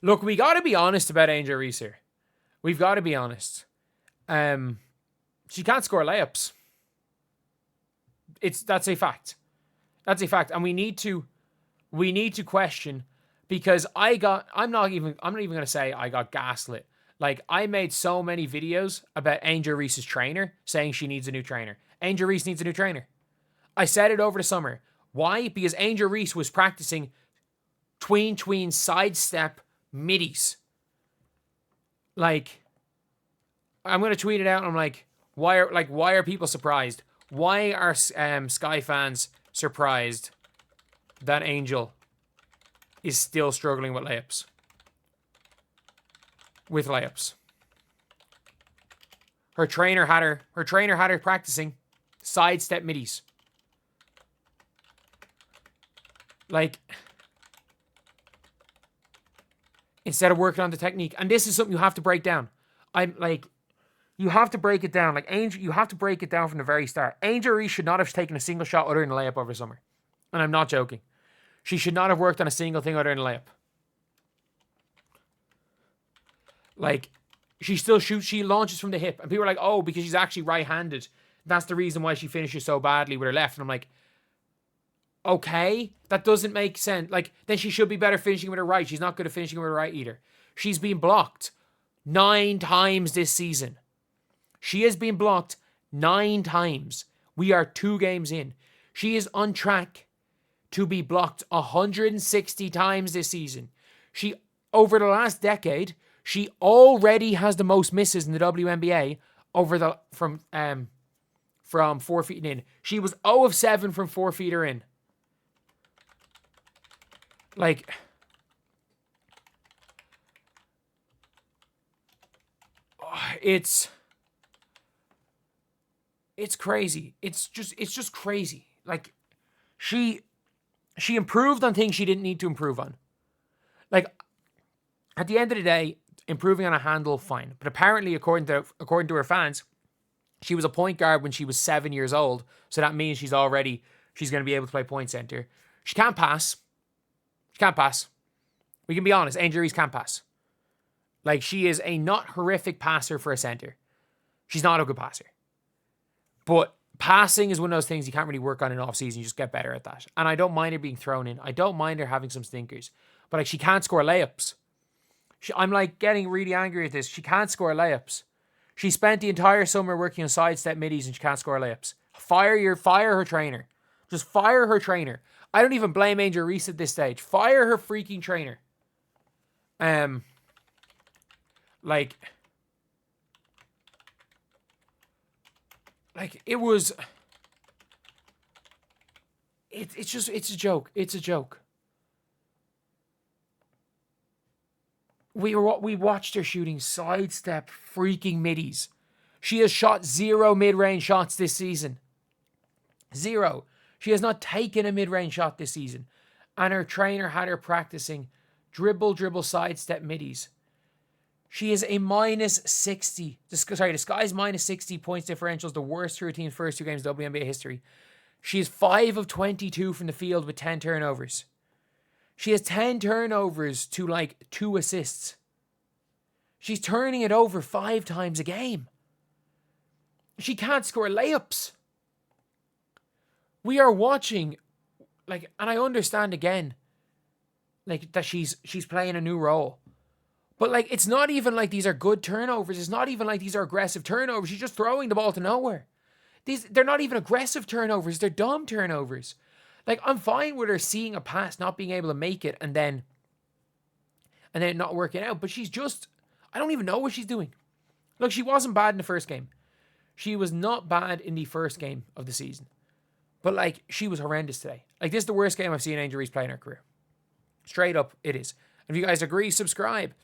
Look, we got to be honest about Angel Reese here. We've got to be honest. She can't score layups. That's a fact. That's a fact, and we need to question, because I'm not even going to say I got gaslit. Like, I made so many videos about Angel Reese's trainer saying she needs a new trainer. Angel Reese needs a new trainer. I said it over the summer. Why? Because Angel Reese was practicing tween sidestep middies. Like, I'm going to tweet it out, and I'm like, why are people surprised? Why are Sky fans surprised that Angel is still struggling with layups? Her trainer had her practicing sidestep middies. Like, instead of working on the technique. And this is something you have to break down. You have to break it down. Like, Angel, you have to break it down from the very start. Angel Reese should not have taken a single shot other than a layup over summer. And I'm not joking. She should not have worked on a single thing other than a layup. Like, she still shoots, she launches from the hip. And people are like, oh, because she's actually right-handed. That's the reason why she finishes so badly with her left. And I'm like, okay, that doesn't make sense. Like, then she should be better finishing with her right. She's not good at finishing with her right either. She's been blocked 9 times this season. She has been blocked 9 times. We are 2 games in. She is on track to be blocked 160 times this season. She, over the last decade, she already has the most misses in the WNBA from 4 feet and in. She was 0 of 7 from 4 feet or in. Like, it's crazy. It's just crazy. Like, she improved on things she didn't need to improve on. Like, at the end of the day, improving on a handle, fine. But apparently, according to her fans, she was a point guard when she was 7 years old. So that means she's going to be able to play point center. She can't pass. We can be honest. Angel Reese can't pass. Like, she is a not horrific passer for a center. She's not a good passer. But passing is one of those things you can't really work on in off-season. You just get better at that. And I don't mind her being thrown in. I don't mind her having some stinkers. But, like, she can't score layups. I'm, like, getting really angry at this. She can't score layups. She spent the entire summer working on sidestep middies and she can't score layups. Fire her trainer. Just fire her trainer. I don't even blame Angel Reese at this stage. Fire her freaking trainer. Like, it was... It's a joke. It's a joke. We watched her shooting sidestep freaking middies. She has shot 0 mid-range shots this season. 0. She has not taken a mid-range shot this season. And her trainer had her practicing dribble, sidestep middies. She is a minus 60. The Sky's minus 60 points differential is the worst through her team's first 2 games of WNBA history. She is 5 of 22 from the field with 10 turnovers. She has 10 turnovers to, like, 2 assists. She's turning it over 5 times a game. She can't score layups. We are watching, like, and I understand again, like, that she's playing a new role. But, like, it's not even like these are good turnovers. It's not even like these are aggressive turnovers. She's just throwing the ball to nowhere. They're not even aggressive turnovers. They're dumb turnovers. Like, I'm fine with her seeing a pass, not being able to make it, and then not working out. But she's just, I don't even know what she's doing. Look, she wasn't bad in the first game. She was not bad in the first game of the season. But, like, she was horrendous today. Like, this is the worst game I've seen Angel Reese play in her career. Straight up, it is. If you guys agree, subscribe.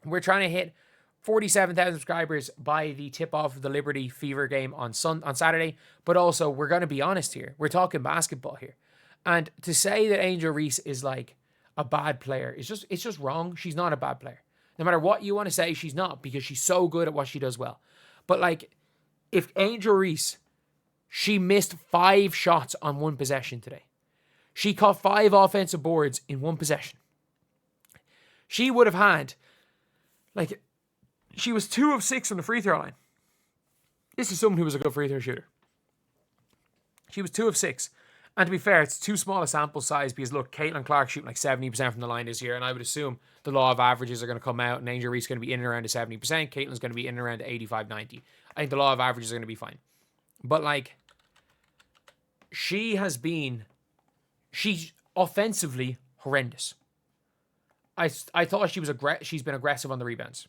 We're trying to hit 47,000 subscribers by the tip-off of the Liberty Fever game on Saturday. But also, we're going to be honest here. We're talking basketball here. And to say that Angel Reese is, like, a bad player, it's just wrong. She's not a bad player. No matter what you want to say, she's not, because she's so good at what she does well. But, like, if Angel Reese, she missed 5 shots on 1 possession today. She caught 5 offensive boards in 1 possession. She would have had, like, she was 2 of 6 from the free throw line. This is someone who was a good free throw shooter. She was 2 of 6. And to be fair, it's too small a sample size because, look, Caitlin Clark shooting like 70% from the line this year, and I would assume the law of averages are going to come out, and Angel Reese is going to be in and around the 70%. Caitlin's going to be in and around the 85, 90. I think the law of averages are going to be fine. But, like, she's offensively horrendous. I thought she's been aggressive on the rebounds.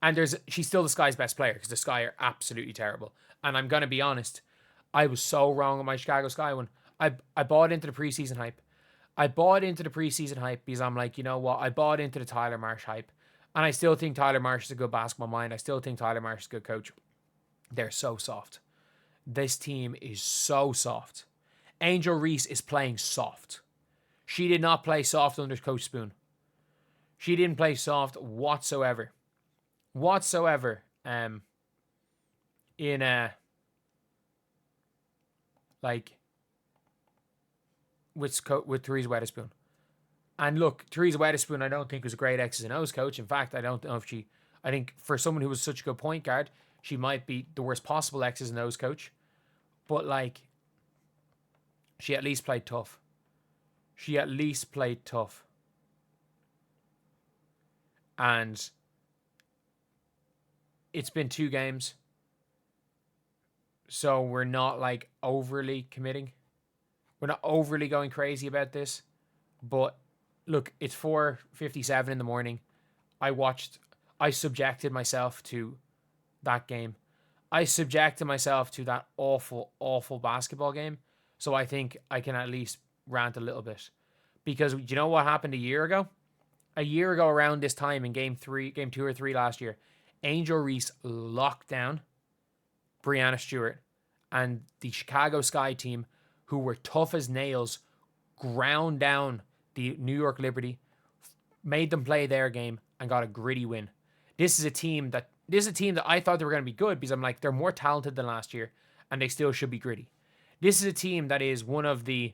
And she's still the Sky's best player because the Sky are absolutely terrible. And I'm going to be honest, I was so wrong on my Chicago Sky one. I bought into the preseason hype. Because I'm like, you know what? I bought into the Tyler Marsh hype. And I still think Tyler Marsh is a good basketball mind. I still think Tyler Marsh is a good coach. They're so soft. This team is so soft. Angel Reese is playing soft. She did not play soft under Coach Spoon. She didn't play soft whatsoever. In with Taurasi Weatherspoon. And look, Taurasi Weatherspoon I don't think was a great X's and O's coach. In fact, I don't know if I think for someone who was such a good point guard, she might be the worst possible X's and O's coach. But, like, she at least played tough. And it's been 2 games. So we're not, like, overly committing. We're not overly going crazy about this. But, look, it's 4:57 in the morning. I subjected myself to that game. I subjected myself to that awful, awful basketball game. So I think I can at least rant a little bit. Because you know what happened a year ago? A year ago around this time in game 2 or 3 last year, Angel Reese locked down Breanna Steward and the Chicago Sky team, who were tough as nails, ground down the New York Liberty, made them play their game, and got a gritty win. This is a team that I thought they were going to be good because I'm like, they're more talented than last year, and they still should be gritty. This is a team that is one of the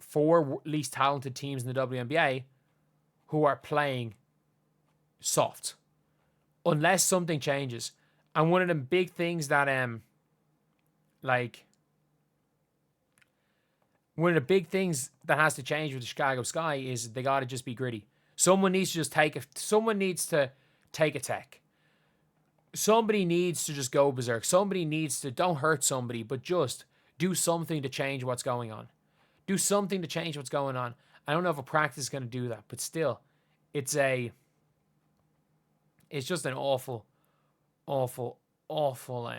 4 least talented teams in the WNBA who are playing soft. Unless something changes. And one of the big things that one of the big things that has to change with the Chicago Sky is they got to just be gritty. Someone needs to take a tech. Somebody needs to just go berserk. Somebody needs to, don't hurt somebody, but just do something to change what's going on. Do something to change what's going on. I don't know if a practice is going to do that, but still, it's just an awful, awful, awful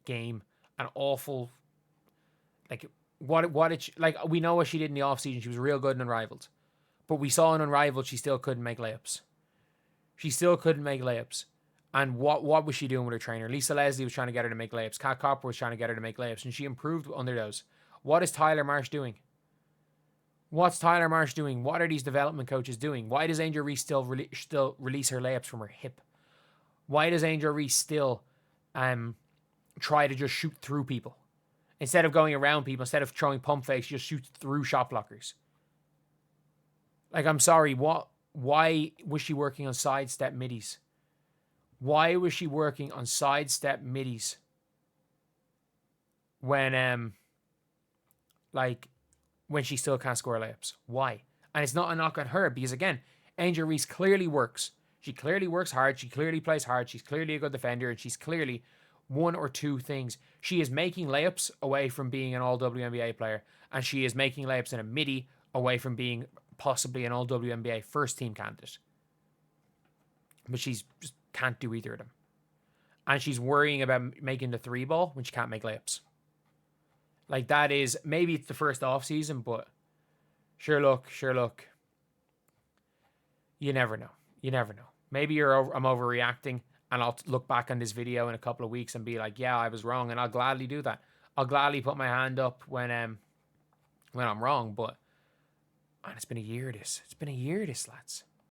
game. An awful, like, we know what she did in the offseason. She was real good in Unrivaled. But we saw in Unrivaled she still couldn't make layups. And what was she doing with her trainer? Lisa Leslie was trying to get her to make layups. Kat Copper was trying to get her to make layups. And she improved under those. What is Tyler Marsh doing? What's Tyler Marsh doing? What are these development coaches doing? Why does Angel Reese still release her layups from her hip? Why does Angel Reese still try to just shoot through people? Instead of going around people, instead of throwing pump fakes, she just shoots through shot blockers. Like, I'm sorry, why was she working on sidestep middies? Why was she working on sidestep middies when she still can't score layups? Why? And it's not a knock on her because, again, Angel Reese clearly works. She clearly works hard. She clearly plays hard. She's clearly a good defender, and she's clearly one or two things. She is making layups away from being an all-WNBA player, and she is making layups in a midi away from being possibly an all-WNBA first-team candidate. But she's just can't do either of them. And she's worrying about making the 3-ball when she can't make layups. Like, that is, maybe it's the first off-season, but sure look. You never know. Maybe I'm overreacting, and I'll look back on this video in a couple of weeks and be like, yeah, I was wrong, and I'll gladly do that. I'll gladly put my hand up when I'm wrong, but man, it's been a year, lads.